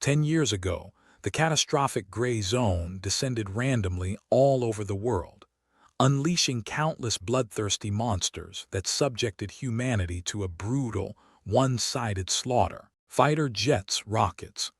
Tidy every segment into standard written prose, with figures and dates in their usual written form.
10 years ago, the catastrophic gray zone descended randomly all over the world, unleashing countless bloodthirsty monsters that subjected humanity to a brutal, one-sided slaughter. Fighter jets, rockets,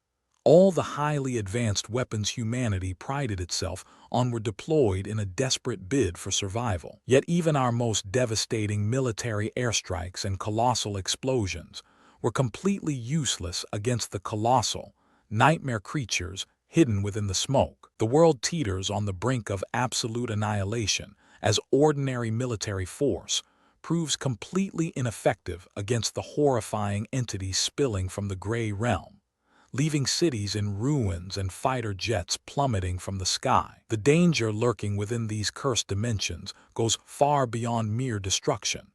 all the highly advanced weapons humanity prided itself on were deployed in a desperate bid for survival. Yet even our most devastating military airstrikes and colossal explosions were completely useless against the colossal, nightmare creatures hidden within the smoke. The world teeters on the brink of absolute annihilation as ordinary military force proves completely ineffective against the horrifying entities spilling from the gray realm, leaving cities in ruins and fighter jets plummeting from the sky. The danger lurking within these cursed dimensions goes far beyond mere destruction.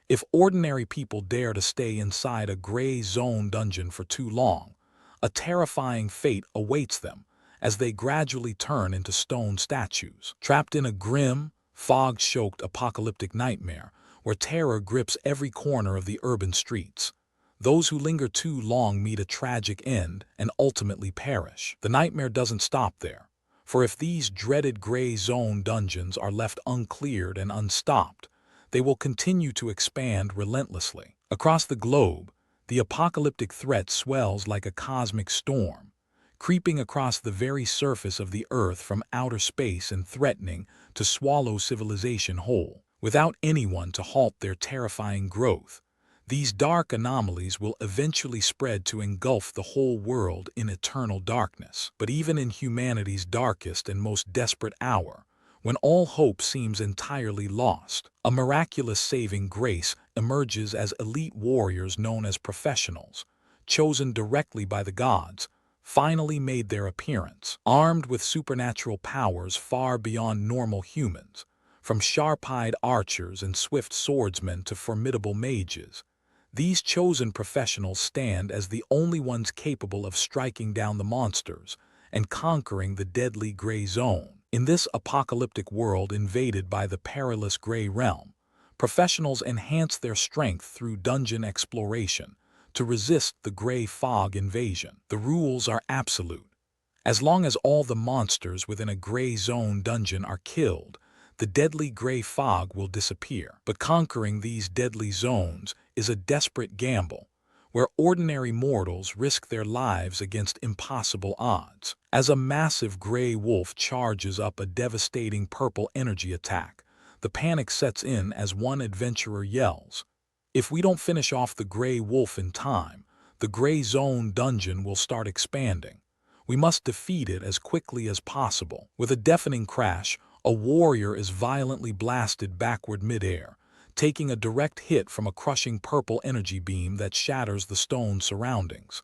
If ordinary people dare to stay inside a gray zone dungeon for too long, a terrifying fate awaits them as they gradually turn into stone statues. Trapped in a grim, fog-choked apocalyptic nightmare where terror grips every corner of the urban streets, those who linger too long meet a tragic end and ultimately perish. The nightmare doesn't stop there, for if these dreaded gray zone dungeons are left uncleared and unstopped, they will continue to expand relentlessly. Across the globe, the apocalyptic threat swells like a cosmic storm, creeping across the very surface of the Earth from outer space and threatening to swallow civilization whole. Without anyone to halt their terrifying growth, these dark anomalies will eventually spread to engulf the whole world in eternal darkness. But even in humanity's darkest and most desperate hour, when all hope seems entirely lost, a miraculous saving grace emerges as elite warriors known as professionals, chosen directly by the gods, finally made their appearance. Armed with supernatural powers far beyond normal humans, from sharp-eyed archers and swift swordsmen to formidable mages, these chosen professionals stand as the only ones capable of striking down the monsters and conquering the deadly gray zone. In this apocalyptic world invaded by the perilous gray realm, professionals enhance their strength through dungeon exploration to resist the gray fog invasion. The rules are absolute. As long as all the monsters within a gray zone dungeon are killed, the deadly gray fog will disappear. But conquering these deadly zones is a desperate gamble, where ordinary mortals risk their lives against impossible odds. As a massive gray wolf charges up a devastating purple energy attack, the panic sets in as one adventurer yells, "If we don't finish off the gray wolf in time, the gray zone dungeon will start expanding. We must defeat it as quickly as possible." With a deafening crash, a warrior is violently blasted backward midair, taking a direct hit from a crushing purple energy beam that shatters the stone surroundings.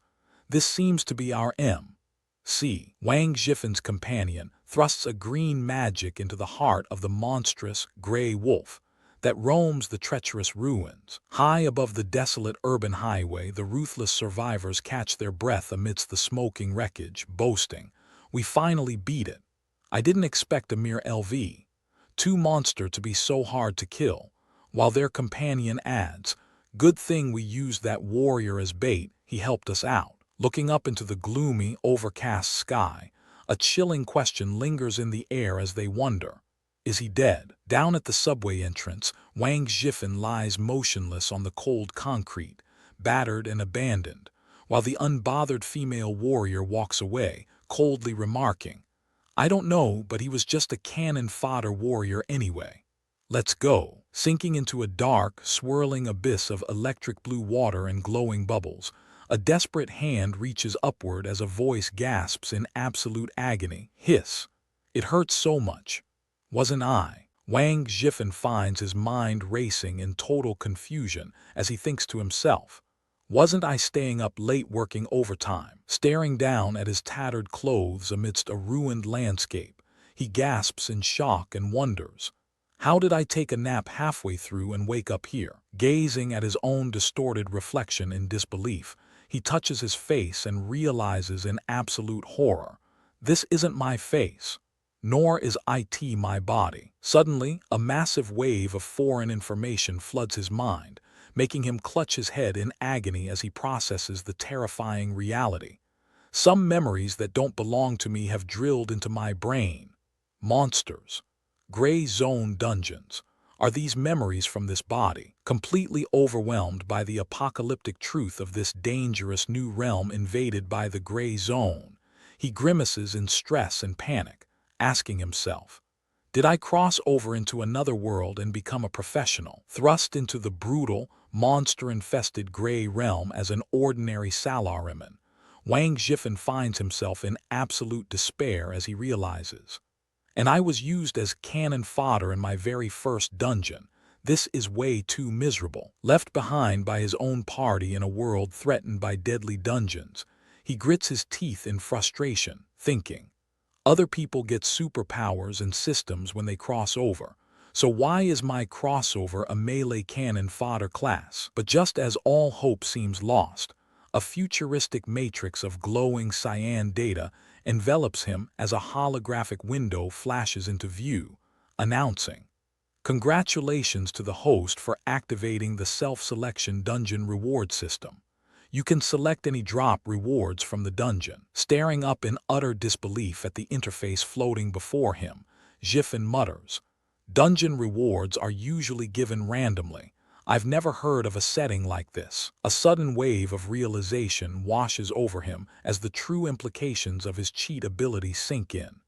This seems to be our M.C. Wang Zhifin's companion thrusts a green magic into the heart of the monstrous gray wolf that roams the treacherous ruins. High above the desolate urban highway, the ruthless survivors catch their breath amidst the smoking wreckage, boasting, "We finally beat it. I didn't expect a mere LV2 monster to be so hard to kill," while their companion adds, "Good thing we used that warrior as bait, he helped us out." Looking up into the gloomy, overcast sky, a chilling question lingers in the air as they wonder, is he dead? Down at the subway entrance, Wang Zhifin lies motionless on the cold concrete, battered and abandoned, while the unbothered female warrior walks away, coldly remarking, "I don't know, but he was just a cannon fodder warrior anyway. Let's go." Sinking into a dark, swirling abyss of electric blue water and glowing bubbles, a desperate hand reaches upward as a voice gasps in absolute agony. "Hiss! It hurts so much. Wasn't I?" Wang Zhifin finds his mind racing in total confusion as he thinks to himself, "Wasn't I staying up late working overtime?" Staring down at his tattered clothes amidst a ruined landscape, he gasps in shock and wonders, "How did I take a nap halfway through and wake up here?" Gazing at his own distorted reflection in disbelief, he touches his face and realizes in absolute horror, "This isn't my face. Nor is it my body." Suddenly, a massive wave of foreign information floods his mind, making him clutch his head in agony as he processes the terrifying reality. Some memories that don't belong to me have drilled into my brain. Monsters. Gray zone dungeons. Are these memories from this body? Completely overwhelmed by the apocalyptic truth of this dangerous new realm invaded by the gray zone, he grimaces in stress and panic, asking himself, did I cross over into another world and become a professional, thrust into the brutal, monster-infested gray realm as an ordinary salaryman? Wang Zhifen finds himself in absolute despair as he realizes, and I was used as cannon fodder in my very first dungeon. This is way too miserable. Left behind by his own party in a world threatened by deadly dungeons, he grits his teeth in frustration, thinking, other people get superpowers and systems when they cross over, so why is my crossover a melee cannon fodder class? But just as all hope seems lost, a futuristic matrix of glowing cyan data envelops him as a holographic window flashes into view, announcing, congratulations to the host for activating the self-selection dungeon reward system. You can select any drop rewards from the dungeon. Staring up in utter disbelief at the interface floating before him, Zhifen mutters, dungeon rewards are usually given randomly. I've never heard of a setting like this. A sudden wave of realization washes over him as the true implications of his cheat ability sink in.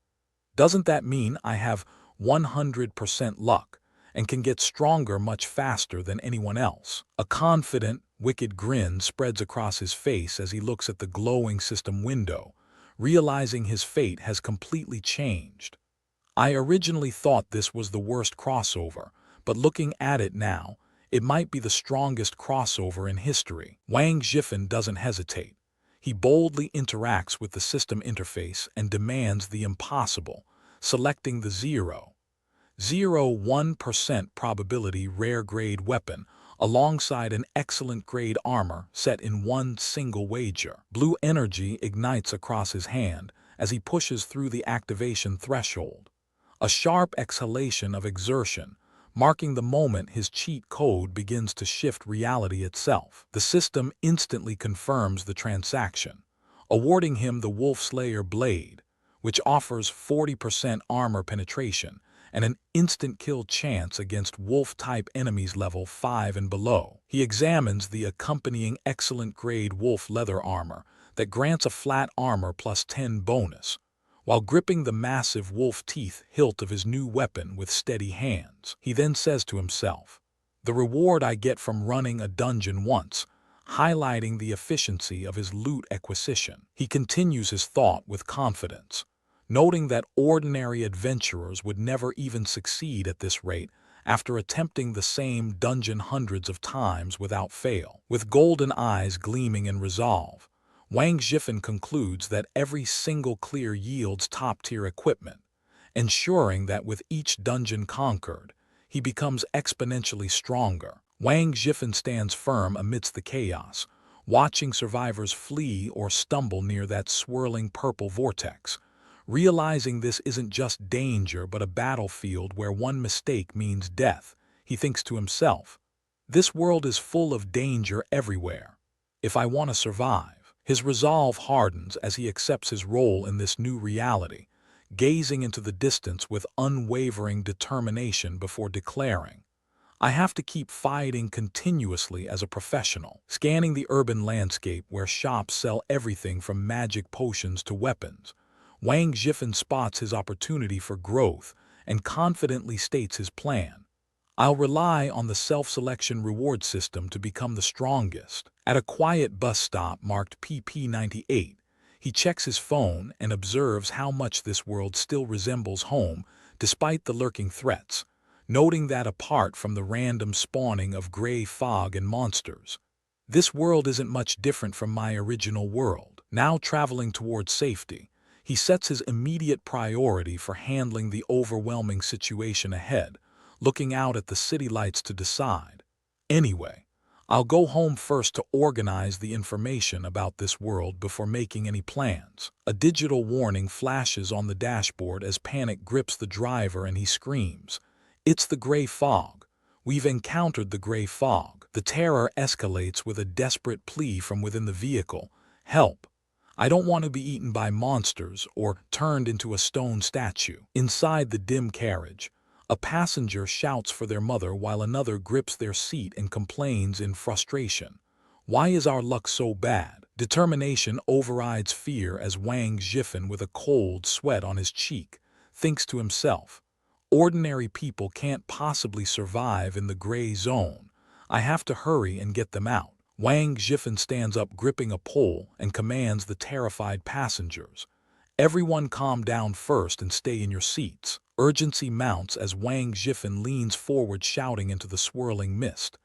Doesn't that mean I have 100% luck and can get stronger much faster than anyone else? A confident, wicked grin spreads across his face as he looks at the glowing system window, realizing his fate has completely changed. I originally thought this was the worst crossover, but looking at it now, it might be the strongest crossover in history. Wang Zhifen doesn't hesitate. He boldly interacts with the system interface and demands the impossible, selecting the 0.01% probability rare grade weapon alongside an excellent grade armor set in one single wager. Blue energy ignites across his hand as he pushes through the activation threshold. A sharp exhalation of exertion, marking the moment his cheat code begins to shift reality itself. The system instantly confirms the transaction, awarding him the Wolf Slayer blade, which offers 40% armor penetration and an instant kill chance against wolf-type enemies level 5 and below. He examines the accompanying excellent grade wolf leather armor that grants a flat armor plus 10 bonus, while gripping the massive wolf teeth hilt of his new weapon with steady hands. He then says to himself, the reward I get from running a dungeon once, highlighting the efficiency of his loot acquisition. He continues his thought with confidence, noting that ordinary adventurers would never even succeed at this rate after attempting the same dungeon hundreds of times without fail. With golden eyes gleaming in resolve, Wang Zhifen concludes that every single clear yields top-tier equipment, ensuring that with each dungeon conquered, he becomes exponentially stronger. Wang Zhifen stands firm amidst the chaos, watching survivors flee or stumble near that swirling purple vortex. Realizing this isn't just danger but a battlefield where one mistake means death, he thinks to himself, this world is full of danger everywhere. If I want to survive, his resolve hardens as he accepts his role in this new reality, gazing into the distance with unwavering determination before declaring, I have to keep fighting continuously as a professional. Scanning the urban landscape where shops sell everything from magic potions to weapons, Wang Zhifen spots his opportunity for growth and confidently states his plan. I'll rely on the self-selection reward system to become the strongest. At a quiet bus stop marked PP98, he checks his phone and observes how much this world still resembles home despite the lurking threats, noting that apart from the random spawning of gray fog and monsters, this world isn't much different from my original world. Now traveling towards safety, he sets his immediate priority for handling the overwhelming situation ahead, looking out at the city lights to decide, anyway, I'll go home first to organize the information about this world before making any plans. A digital warning flashes on the dashboard as panic grips the driver and he screams, it's the gray fog. We've encountered the gray fog. The terror escalates with a desperate plea from within the vehicle, help. I don't want to be eaten by monsters or turned into a stone statue. Inside the dim carriage, a passenger shouts for their mother while another grips their seat and complains in frustration. Why is our luck so bad? Determination overrides fear as Wang Zhifen, with a cold sweat on his cheek, thinks to himself, ordinary people can't possibly survive in the gray zone. I have to hurry and get them out. Wang Zhifen stands up gripping a pole and commands the terrified passengers. Everyone calm down first and stay in your seats. Urgency mounts as Wang Zhifen leans forward shouting into the swirling mist.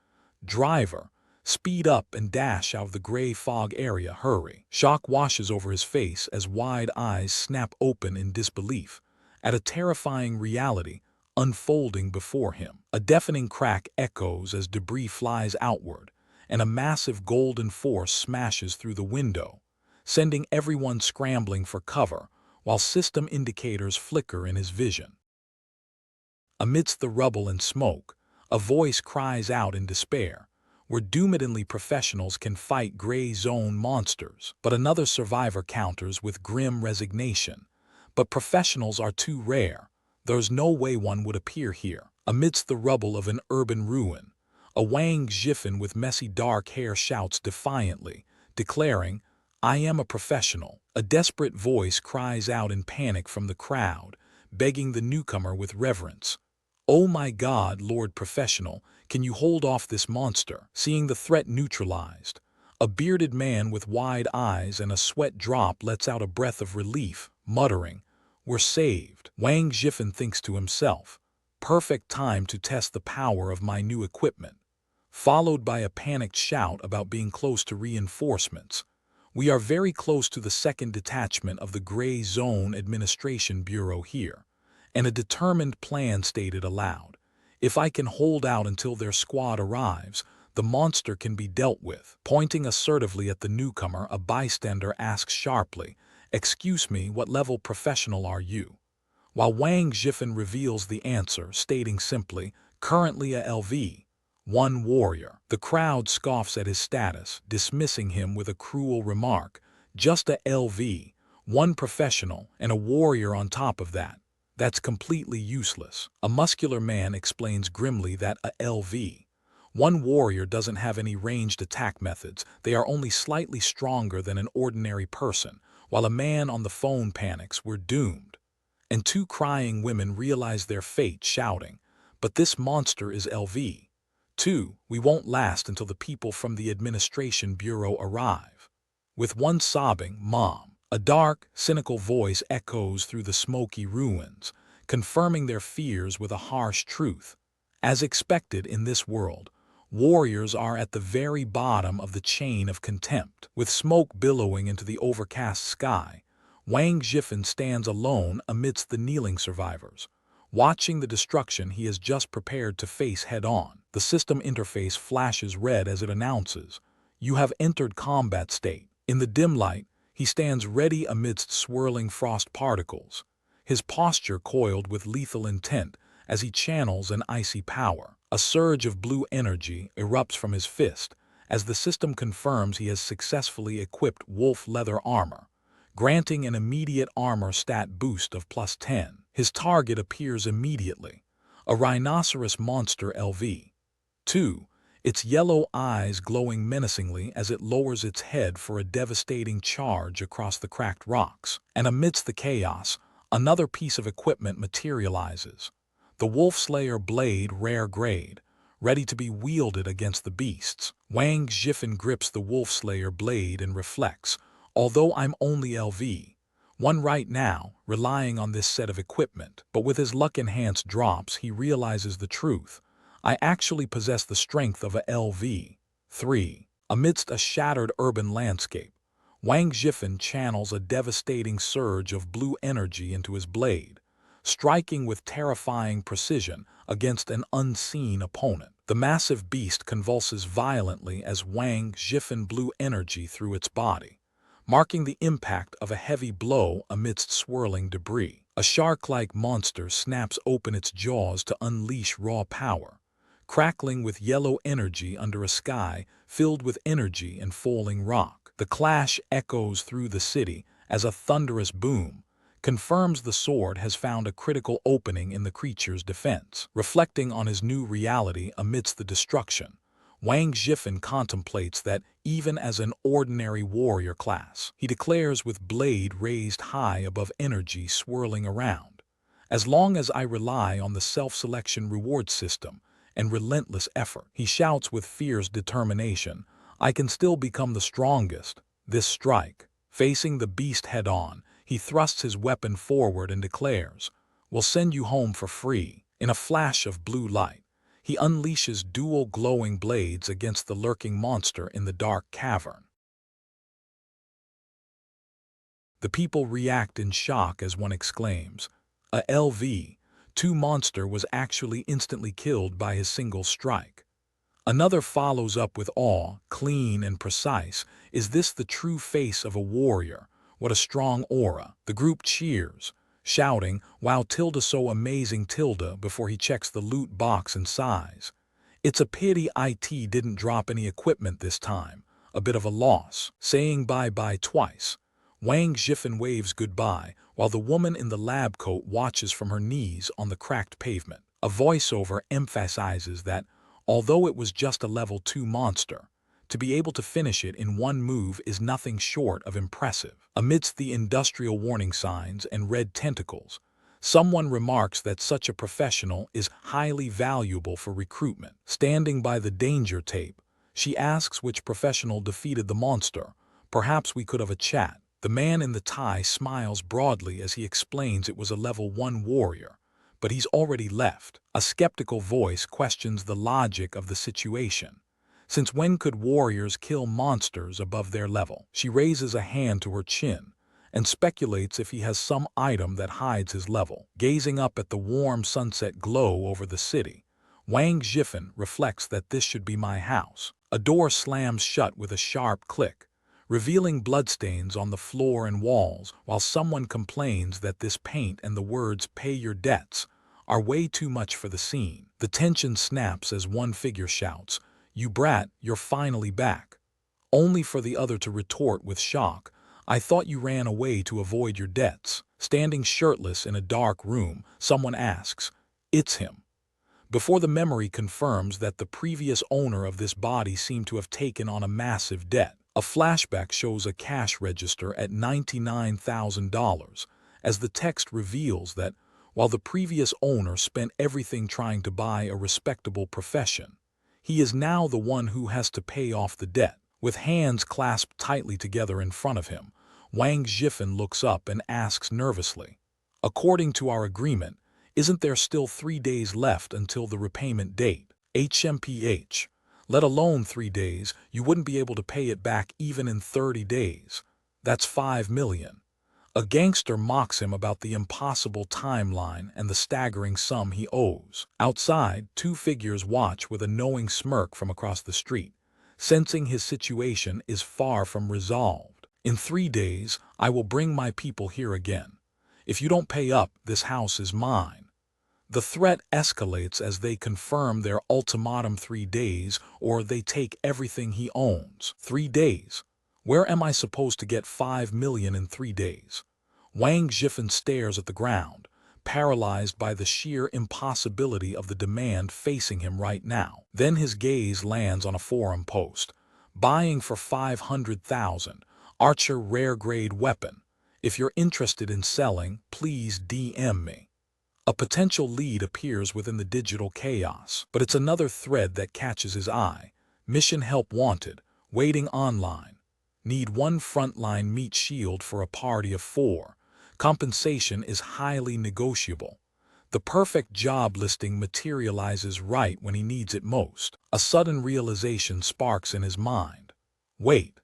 Driver, speed up and dash out of the gray fog area, hurry. Shock washes over his face as wide eyes snap open in disbelief at a terrifying reality unfolding before him. A deafening crack echoes as debris flies outward, and a massive golden force smashes through the window, sending everyone scrambling for cover while system indicators flicker in his vision. Amidst the rubble and smoke, a voice cries out in despair, where doomedly professionals can fight gray zone monsters. But another survivor counters with grim resignation. But professionals are too rare. There's no way one would appear here. Amidst the rubble of an urban ruin, a Wang Zhifen with messy dark hair shouts defiantly, declaring, I am a professional. A desperate voice cries out in panic from the crowd, begging the newcomer with reverence. Oh my God, Lord Professional, can you hold off this monster? Seeing the threat neutralized, a bearded man with wide eyes and a sweat drop lets out a breath of relief, muttering, We're saved. Wang Zhifen thinks to himself, perfect time to test the power of my new equipment. Followed by a panicked shout about being close to reinforcements. We are very close to the second detachment of the Gray Zone Administration Bureau here, and a determined plan stated aloud. If I can hold out until their squad arrives, the monster can be dealt with. Pointing assertively at the newcomer, a bystander asks sharply, Excuse me, what level professional are you? While Wang Zhifen reveals the answer, stating simply, currently a LV.1 warrior. The crowd scoffs at his status, dismissing him with a cruel remark, just a LV.1 professional and a warrior on top of that. That's completely useless. A muscular man explains grimly that a LV.1 warrior doesn't have any ranged attack methods. They are only slightly stronger than an ordinary person. While a man on the phone panics, we're doomed. And two crying women realize their fate, shouting, But this monster is LV.2. We won't last until the people from the Administration Bureau arrive. With one sobbing, Mom. A dark, cynical voice echoes through the smoky ruins, confirming their fears with a harsh truth. As expected in this world, warriors are at the very bottom of the chain of contempt. With smoke billowing into the overcast sky, Wang Zhifen stands alone amidst the kneeling survivors, watching the destruction he has just prepared to face head-on. The system interface flashes red as it announces, You have entered combat state. In the dim light, he stands ready amidst swirling frost particles, his posture coiled with lethal intent as he channels an icy power. A surge of blue energy erupts from his fist as the system confirms he has successfully equipped wolf leather armor, granting an immediate armor stat boost of +10. His target appears immediately, a rhinoceros monster LV.2. Its yellow eyes glowing menacingly as it lowers its head for a devastating charge across the cracked rocks. And amidst the chaos, another piece of equipment materializes. The Wolf Slayer blade, rare grade, ready to be wielded against the beasts. Wang Zhifen grips the Wolf Slayer blade and reflects, although I'm only LV.1 right now, relying on this set of equipment. But with his luck-enhanced drops, he realizes the truth. I actually possess the strength of a LV.3. Amidst a shattered urban landscape, Wang Zhifen channels a devastating surge of blue energy into his blade, striking with terrifying precision against an unseen opponent. The massive beast convulses violently as Wang Zhifen blew energy through its body, marking the impact of a heavy blow amidst swirling debris. A shark-like monster snaps open its jaws to unleash raw power, crackling with yellow energy under a sky filled with energy and falling rock. The clash echoes through the city as a thunderous boom confirms the sword has found a critical opening in the creature's defense. Reflecting on his new reality amidst the destruction, Wang Zhifan contemplates that even as an ordinary warrior class, he declares with blade raised high above energy swirling around. As long as I rely on the self-selection reward system and relentless effort, he shouts with fierce determination, I can still become the strongest. This strike, facing the beast head-on, he thrusts his weapon forward and declares, we'll send you home for free. In a flash of blue light, he unleashes dual glowing blades against the lurking monster in the dark cavern. The people react in shock as one exclaims, a LV-2 monster was actually instantly killed by his single strike. Another follows up with awe, clean and precise, is this the true face of a warrior? What a strong aura. The group cheers, shouting, wow tilde so amazing tilde before he checks the loot box and sighs. It's a pity IT didn't drop any equipment this time, a bit of a loss. Saying bye-bye twice, Wang Zhifan waves goodbye while the woman in the lab coat watches from her knees on the cracked pavement. A voiceover emphasizes that, although it was just a level 2 monster, to be able to finish it in one move is nothing short of impressive. Amidst the industrial warning signs and red tentacles, someone remarks that such a professional is highly valuable for recruitment. Standing by the danger tape, she asks which professional defeated the monster. Perhaps we could have a chat. The man in the tie smiles broadly as he explains it was a level 1 warrior, but he's already left. A skeptical voice questions the logic of the situation. Since when could warriors kill monsters above their level? She raises a hand to her chin and speculates if he has some item that hides his level. Gazing up at the warm sunset glow over the city, Wang Zhifan reflects that this should be my house. A door slams shut with a sharp click, revealing bloodstains on the floor and walls, while someone complains that this paint and the words "pay your debts" are way too much for the scene. The tension snaps as one figure shouts, you brat, you're finally back. Only for the other to retort with shock, I thought you ran away to avoid your debts. Standing shirtless in a dark room, someone asks, it's him. Before the memory confirms that the previous owner of this body seemed to have taken on a massive debt. A flashback shows a cash register at $99,000, as the text reveals that, while the previous owner spent everything trying to buy a respectable profession, he is now the one who has to pay off the debt. With hands clasped tightly together in front of him, Wang Zhifan looks up and asks nervously, according to our agreement, isn't there still 3 days left until the repayment date? HMPH. Let alone 3 days, you wouldn't be able to pay it back even in 30 days. That's 5 million. A gangster mocks him about the impossible timeline and the staggering sum he owes. Outside, 2 figures watch with a knowing smirk from across the street, sensing his situation is far from resolved. In 3 days, I will bring my people here again. If you don't pay up, this house is mine. The threat escalates as they confirm their ultimatum: 3 days, or they take everything he owns. 3 days. Where am I supposed to get 5 million in 3 days? Wang Zhifan stares at the ground, paralyzed by the sheer impossibility of the demand facing him right now. Then his gaze lands on a forum post. Buying for 500,000, Archer rare grade weapon. If you're interested in selling, please DM me. A potential lead appears within the digital chaos, but it's another thread that catches his eye. Mission help wanted, waiting online. Need 1 frontline meat shield for a party of 4. Compensation is highly negotiable. The perfect job listing materializes right when he needs it most. A sudden realization sparks in his mind. Wait,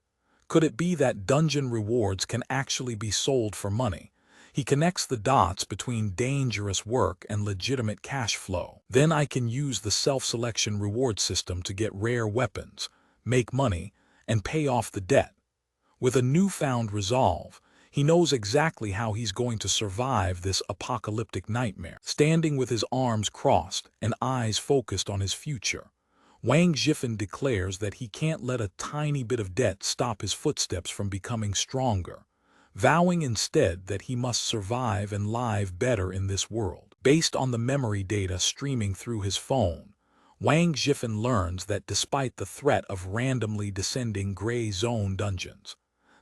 could it be that dungeon rewards can actually be sold for money? He connects the dots between dangerous work and legitimate cash flow. Then I can use the self-selection reward system to get rare weapons, make money, and pay off the debt. With a newfound resolve, he knows exactly how he's going to survive this apocalyptic nightmare. Standing with his arms crossed and eyes focused on his future, Wang Zhifen declares that he can't let a tiny bit of debt stop his footsteps from becoming stronger, vowing instead that he must survive and live better in this world. Based on the memory data streaming through his phone, Wang Zhifen learns that despite the threat of randomly descending gray zone dungeons,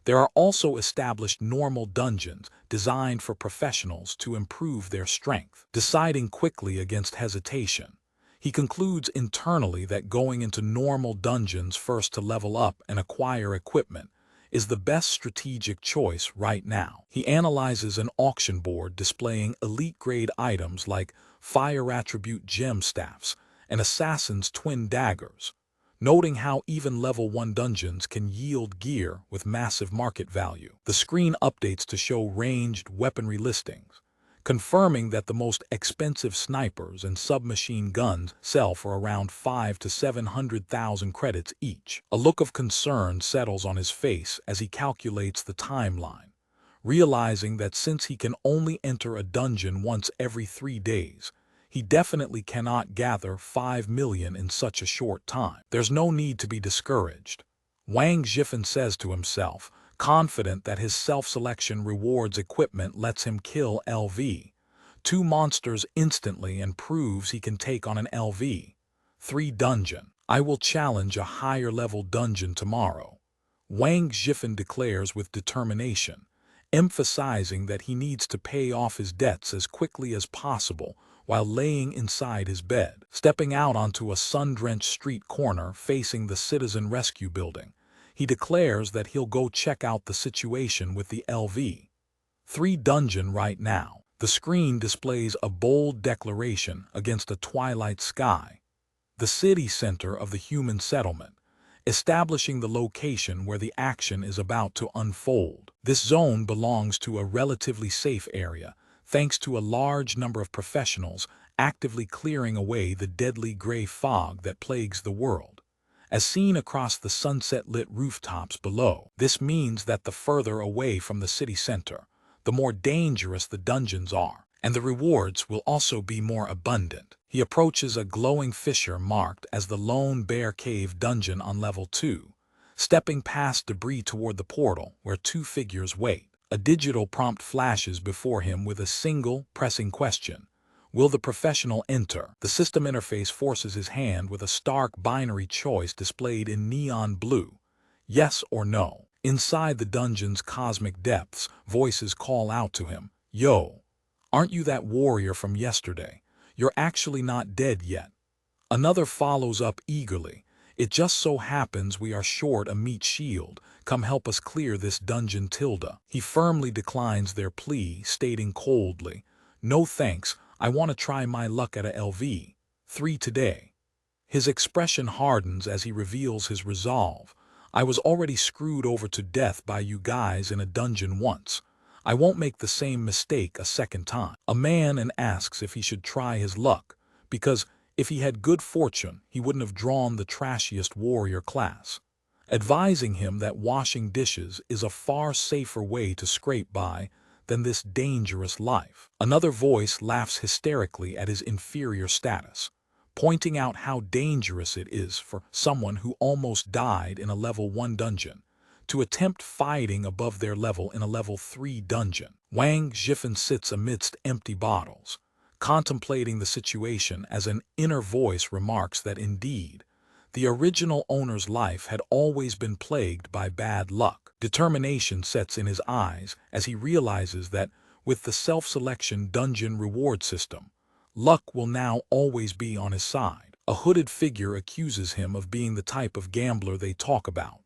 there are also established normal dungeons designed for professionals to improve their strength. Deciding quickly against hesitation, he concludes internally that going into normal dungeons first to level up and acquire equipment is the best strategic choice right now. He analyzes an auction board displaying elite-grade items like fire attribute gem staffs and assassin's twin daggers, noting how even level 1 dungeons can yield gear with massive market value. The screen updates to show ranged weaponry listings, confirming that the most expensive snipers and submachine guns sell for around 500,000 to 700,000 credits each. A look of concern settles on his face as he calculates the timeline, realizing that since he can only enter a dungeon once every 3 days, he definitely cannot gather 5 million in such a short time. There's no need to be discouraged, Wang Zhifen says to himself, confident that his self-selection rewards equipment lets him kill LV2 monsters instantly and proves he can take on an LV3 dungeon. I will challenge a higher-level dungeon tomorrow, Wang Zhifen declares with determination, emphasizing that he needs to pay off his debts as quickly as possible while laying inside his bed. Stepping out onto a sun-drenched street corner facing the Citizen Rescue Building, he declares that he'll go check out the situation with the LV3 dungeon right now. The screen displays a bold declaration against a twilight sky, the city center of the human settlement, establishing the location where the action is about to unfold. This zone belongs to a relatively safe area, thanks to a large number of professionals actively clearing away the deadly gray fog that plagues the world, as seen across the sunset-lit rooftops below. This means that the further away from the city center, the more dangerous the dungeons are, and the rewards will also be more abundant. He approaches a glowing fissure marked as the Lone Bear Cave dungeon on level 2, stepping past debris toward the portal where 2 figures wait. A digital prompt flashes before him with a single, pressing question. Will the professional enter? The system interface forces his hand with a stark binary choice displayed in neon blue. Yes or no. Inside the dungeon's cosmic depths, voices call out to him. Yo, aren't you that warrior from yesterday? You're actually not dead yet. Another follows up eagerly. It just so happens we are short a meat shield. Come help us clear this dungeon tilde. He firmly declines their plea, stating coldly, no thanks, I want to try my luck at a LV3 today. His expression hardens as he reveals his resolve. I was already screwed over to death by you guys in a dungeon once. I won't make the same mistake a second time. A man and asks if he should try his luck, because if he had good fortune, he wouldn't have drawn the trashiest warrior class, advising him that washing dishes is a far safer way to scrape by than this dangerous life. Another voice laughs hysterically at his inferior status, pointing out how dangerous it is for someone who almost died in a level 1 dungeon to attempt fighting above their level in a level 3 dungeon. Wang Zhifen sits amidst empty bottles, contemplating the situation as an inner voice remarks that indeed, the original owner's life had always been plagued by bad luck. Determination sets in his eyes as he realizes that with the self-selection dungeon reward system, luck will now always be on his side. A hooded figure accuses him of being the type of gambler they talk about,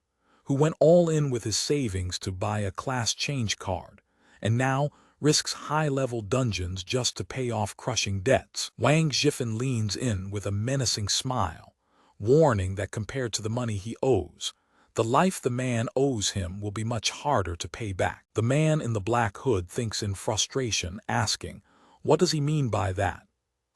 who went all in with his savings to buy a class change card, and now risks high-level dungeons just to pay off crushing debts. Wang Zhifen leans in with a menacing smile, warning that compared to the money he owes, the life the man owes him will be much harder to pay back. The man in the black hood thinks in frustration, asking, what does he mean by that?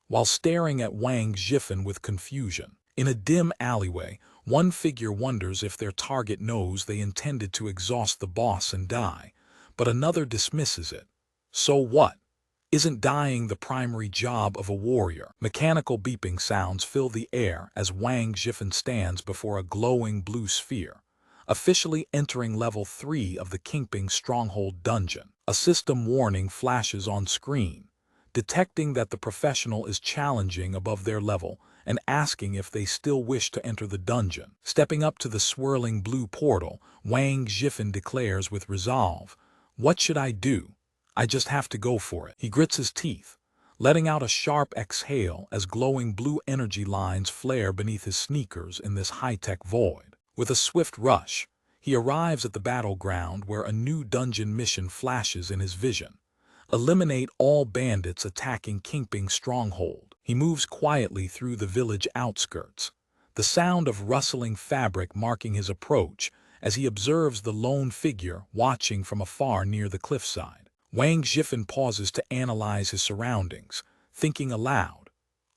While staring at Wang Zhifen with confusion. In a dim alleyway, one figure wonders if their target knows they intended to exhaust the boss and die, but another dismisses it. So what? Isn't dying the primary job of a warrior? Mechanical beeping sounds fill the air as Wang Zhifen stands before a glowing blue sphere, officially entering level 3 of the Kingping Stronghold dungeon. A system warning flashes on screen, detecting that the professional is challenging above their level and asking if they still wish to enter the dungeon. Stepping up to the swirling blue portal, Wang Zhifen declares with resolve, "What should I do? I just have to go for it." He grits his teeth, letting out a sharp exhale as glowing blue energy lines flare beneath his sneakers in this high-tech void. With a swift rush, he arrives at the battleground where a new dungeon mission flashes in his vision. Eliminate all bandits attacking Kingping Stronghold. He moves quietly through the village outskirts, the sound of rustling fabric marking his approach as he observes the lone figure watching from afar near the cliffside. Wang Zhifen pauses to analyze his surroundings, thinking aloud,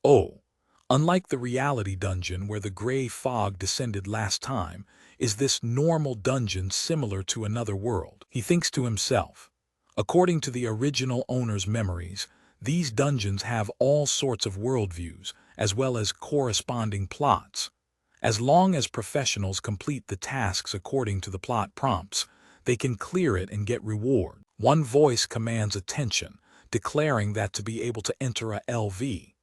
"Oh, unlike the reality dungeon where the gray fog descended last time, is this normal dungeon similar to another world?" He thinks to himself. According to the original owner's memories, these dungeons have all sorts of worldviews, as well as corresponding plots. As long as professionals complete the tasks according to the plot prompts, they can clear it and get reward. One voice commands attention, declaring that to be able to enter a LV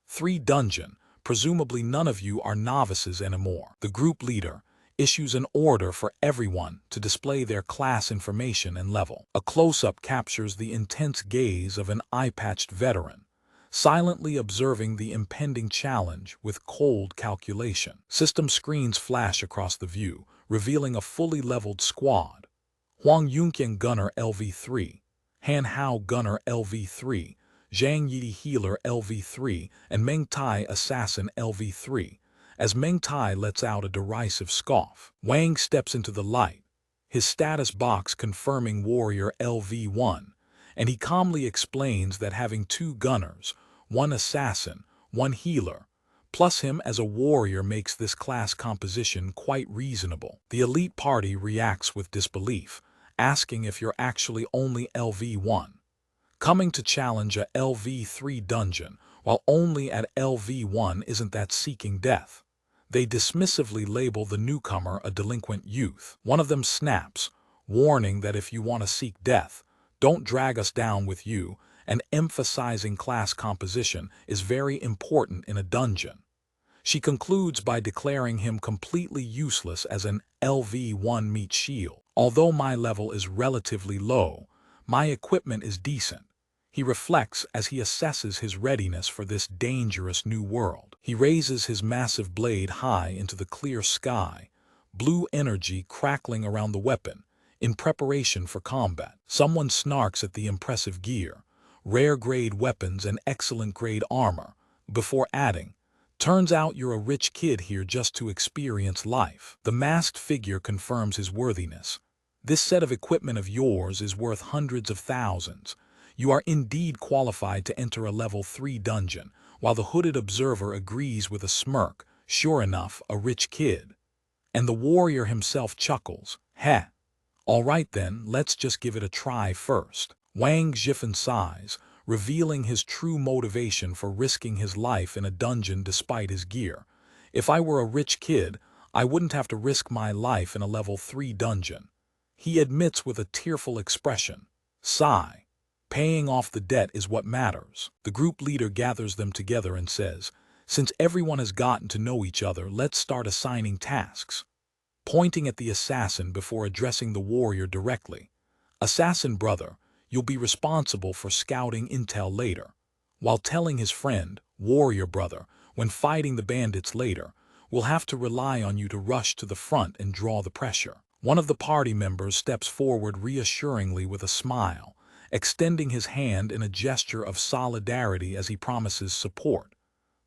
3 dungeon, presumably none of you are novices anymore. The group leader issues an order for everyone to display their class information and level. A close-up captures the intense gaze of an eye-patched veteran, silently observing the impending challenge with cold calculation. System screens flash across the view, revealing a fully leveled squad. Huang Yunqian Gunner LV3, Han Hao Gunner LV3, Zhang Yi Healer LV3, and Meng Tai Assassin LV3, as Meng Tai lets out a derisive scoff. Wang steps into the light, his status box confirming Warrior LV1, and he calmly explains that having 2 gunners, 1 assassin, 1 healer, plus him as a warrior makes this class composition quite reasonable. The elite party reacts with disbelief, asking if you're actually only LV1, coming to challenge a LV3 dungeon, while only at LV1 isn't that seeking death. They dismissively label the newcomer a delinquent youth. One of them snaps, warning that if you want to seek death, don't drag us down with you, and emphasizing class composition is very important in a dungeon. She concludes by declaring him completely useless as an LV1 meat shield. "Although my level is relatively low, my equipment is decent," he reflects as he assesses his readiness for this dangerous new world. He raises his massive blade high into the clear sky, blue energy crackling around the weapon, in preparation for combat. Someone snarks at the impressive gear, rare-grade weapons and excellent-grade armor, before adding, "Turns out you're a rich kid here just to experience life." The masked figure confirms his worthiness. "This set of equipment of yours is worth hundreds of thousands. You are indeed qualified to enter a level 3 dungeon," while the hooded observer agrees with a smirk, "Sure enough, a rich kid." And the warrior himself chuckles, "Heh. All right then, let's just give it a try first." Wang Zhifen sighs, revealing his true motivation for risking his life in a dungeon despite his gear. "If I were a rich kid, I wouldn't have to risk my life in a level 3 dungeon." He admits with a tearful expression, "Sigh. Paying off the debt is what matters." The group leader gathers them together and says, "Since everyone has gotten to know each other, let's start assigning tasks." Pointing at the assassin before addressing the warrior directly, "Assassin brother, you'll be responsible for scouting intel later," while telling his friend, "Warrior brother, when fighting the bandits later, we'll have to rely on you to rush to the front and draw the pressure." One of the party members steps forward reassuringly with a smile, extending his hand in a gesture of solidarity as he promises support.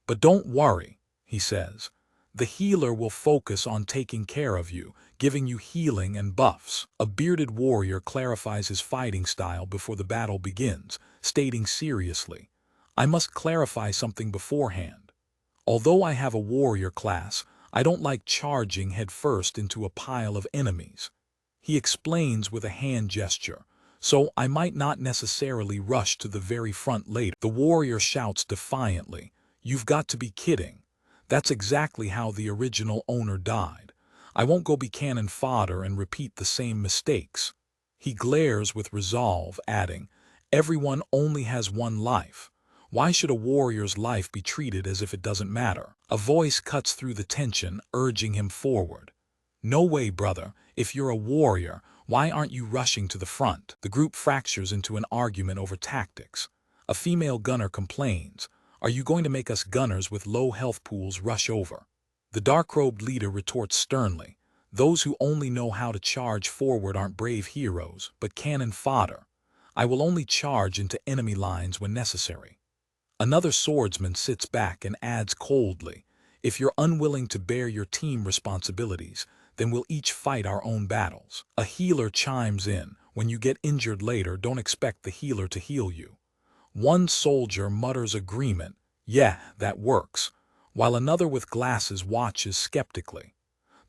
"But don't worry," he says. "The healer will focus on taking care of you, giving you healing and buffs." A bearded warrior clarifies his fighting style before the battle begins, stating seriously, "I must clarify something beforehand. Although I have a warrior class, I don't like charging headfirst into a pile of enemies." He explains with a hand gesture, so I might not necessarily rush to the very front later. The warrior shouts defiantly, "You've got to be kidding. That's exactly how the original owner died. I won't go be cannon fodder and repeat the same mistakes." He glares with resolve, adding, "Everyone only has one life. Why should a warrior's life be treated as if it doesn't matter?" A voice cuts through the tension, urging him forward. "No way, brother. If you're a warrior, why aren't you rushing to the front?" The group fractures into an argument over tactics. A female gunner complains, "Are you going to make us gunners with low health pools rush over?" The dark-robed leader retorts sternly, "Those who only know how to charge forward aren't brave heroes, but cannon fodder. I will only charge into enemy lines when necessary." Another swordsman sits back and adds coldly, "If you're unwilling to bear your team responsibilities, then we'll each fight our own battles." A healer chimes in, "When you get injured later, don't expect the healer to heal you." One soldier mutters agreement, "Yeah, that works," while another with glasses watches skeptically.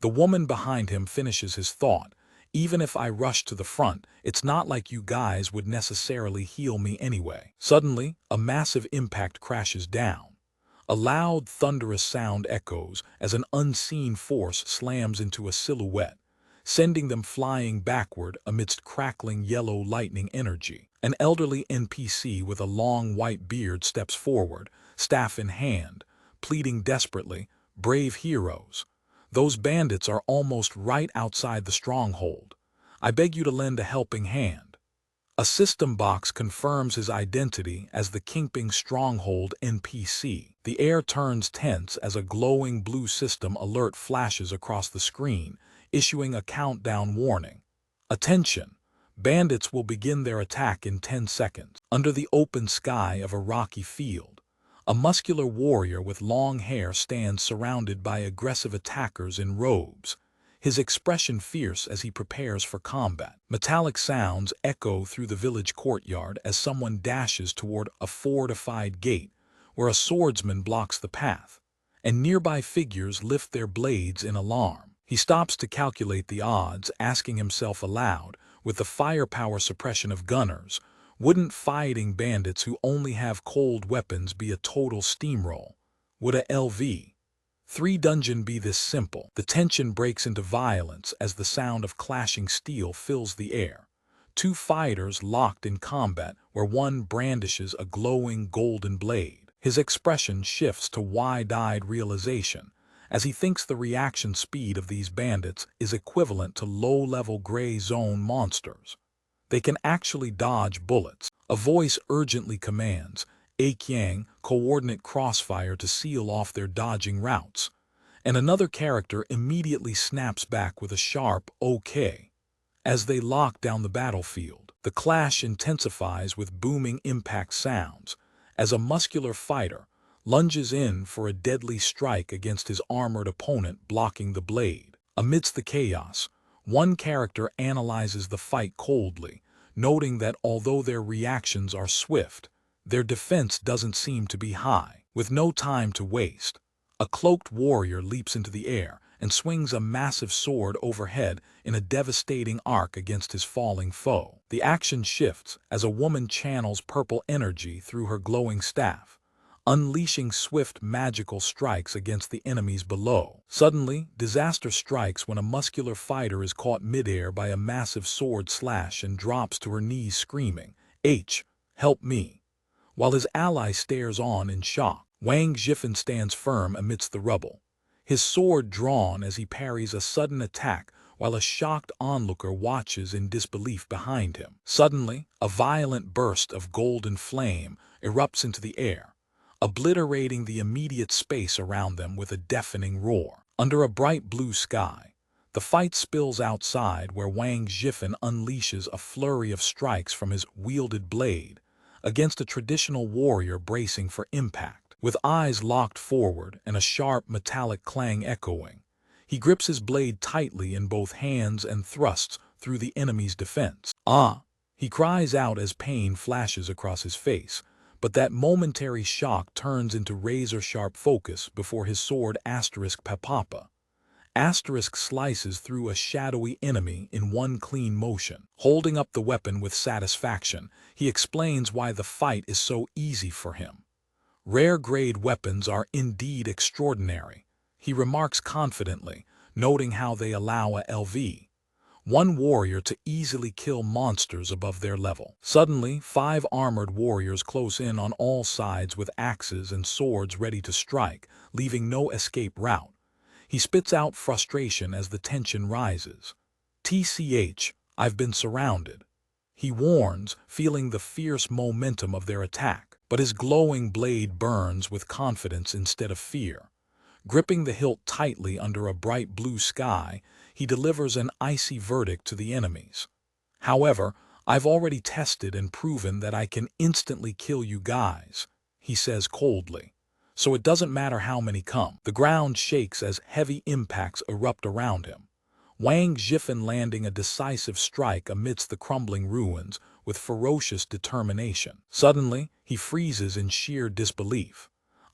The woman behind him finishes his thought, "Even if I rush to the front, it's not like you guys would necessarily heal me anyway." Suddenly, a massive impact crashes down. A loud, thunderous sound echoes as an unseen force slams into a silhouette, sending them flying backward amidst crackling yellow lightning energy. An elderly NPC with a long white beard steps forward, staff in hand, pleading desperately, "Brave heroes. Those bandits are almost right outside the stronghold. I beg you to lend a helping hand." A system box confirms his identity as the Kingping Stronghold NPC. The air turns tense as a glowing blue system alert flashes across the screen, issuing a countdown warning. "Attention! Bandits will begin their attack in 10 seconds." Under the open sky of a rocky field, a muscular warrior with long hair stands surrounded by aggressive attackers in robes, his expression fierce as he prepares for combat. Metallic sounds echo through the village courtyard as someone dashes toward a fortified gate where a swordsman blocks the path, and nearby figures lift their blades in alarm. He stops to calculate the odds, asking himself aloud, with the firepower suppression of gunners, wouldn't fighting bandits who only have cold weapons be a total steamroll? Would a LV-3 dungeon be this simple? The tension breaks into violence as the sound of clashing steel fills the air. Two fighters locked in combat where one brandishes a glowing golden blade. His expression shifts to wide-eyed realization as he thinks the reaction speed of these bandits is equivalent to low-level gray zone monsters. They can actually dodge bullets. A voice urgently commands, "Akyang, coordinate crossfire to seal off their dodging routes." And another character immediately snaps back with a sharp "OK." As they lock down the battlefield, the clash intensifies with booming impact sounds as a muscular fighter lunges in for a deadly strike against his armored opponent blocking the blade. Amidst the chaos, one character analyzes the fight coldly, noting that although their reactions are swift, their defense doesn't seem to be high. With no time to waste, a cloaked warrior leaps into the air and swings a massive sword overhead in a devastating arc against his falling foe. The action shifts as a woman channels purple energy through her glowing staff, unleashing swift magical strikes against the enemies below. Suddenly, disaster strikes when a muscular fighter is caught midair by a massive sword slash and drops to her knees screaming, Help me!" While his ally stares on in shock, Wang Zhifen stands firm amidst the rubble, his sword drawn as he parries a sudden attack while a shocked onlooker watches in disbelief behind him. Suddenly, a violent burst of golden flame erupts into the air, obliterating the immediate space around them with a deafening roar. Under a bright blue sky, the fight spills outside where Wang Zhifen unleashes a flurry of strikes from his wielded blade against a traditional warrior bracing for impact. With eyes locked forward and a sharp metallic clang echoing, he grips his blade tightly in both hands and thrusts through the enemy's defense. "Ah!" he cries out as pain flashes across his face, but that momentary shock turns into razor-sharp focus before his sword *Papapa. Asterisk slices through a shadowy enemy in one clean motion. Holding up the weapon with satisfaction, he explains why the fight is so easy for him. Rare-grade weapons are indeed extraordinary, he remarks confidently, noting how they allow a one warrior to easily kill monsters above their level. Suddenly, 5 armored warriors close in on all sides with axes and swords ready to strike, leaving no escape route. He spits out frustration as the tension rises. "TCH, I've been surrounded," he warns, feeling the fierce momentum of their attack. But his glowing blade burns with confidence instead of fear. Gripping the hilt tightly under a bright blue sky, he delivers an icy verdict to the enemies. "However, I've already tested and proven that I can instantly kill you guys," he says coldly. "So it doesn't matter how many come." The ground shakes as heavy impacts erupt around him. Wang Zhifen landing a decisive strike amidst the crumbling ruins with ferocious determination. Suddenly, he freezes in sheer disbelief,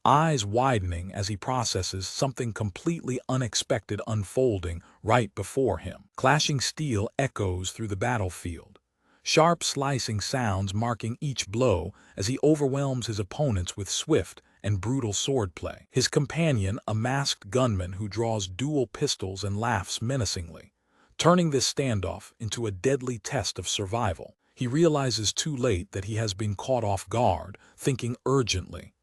eyes widening as he processes something completely unexpected unfolding right before him. Clashing steel echoes through the battlefield, sharp slicing sounds marking each blow as he overwhelms his opponents with swift and brutal swordplay. His companion, a masked gunman who draws dual pistols and laughs menacingly, turning this standoff into a deadly test of survival. He realizes too late that he has been caught off guard, thinking urgently,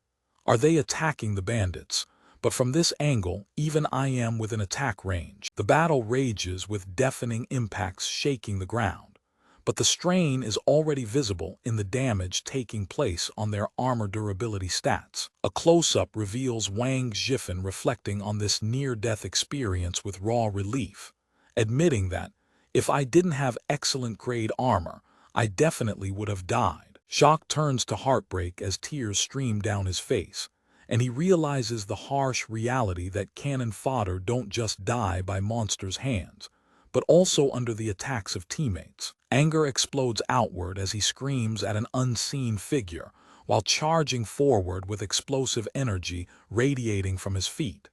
"Are they attacking the bandits?" But from this angle, even I am within attack range. The battle rages with deafening impacts shaking the ground, but the strain is already visible in the damage taking place on their armor durability stats. A close-up reveals Wang Zhifen reflecting on this near-death experience with raw relief, admitting that, "If I didn't have excellent-grade armor, I definitely would have died." Shock turns to heartbreak as tears stream down his face, and he realizes the harsh reality that cannon fodder don't just die by monsters' hands, but also under the attacks of teammates. Anger explodes outward as he screams at an unseen figure, while charging forward with explosive energy radiating from his feet.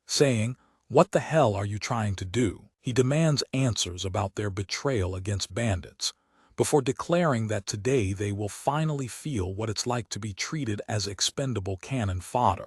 Saying, "What the hell are you trying to do?" He demands answers about their betrayal against bandits, before declaring that today they will finally feel what it's like to be treated as expendable cannon fodder.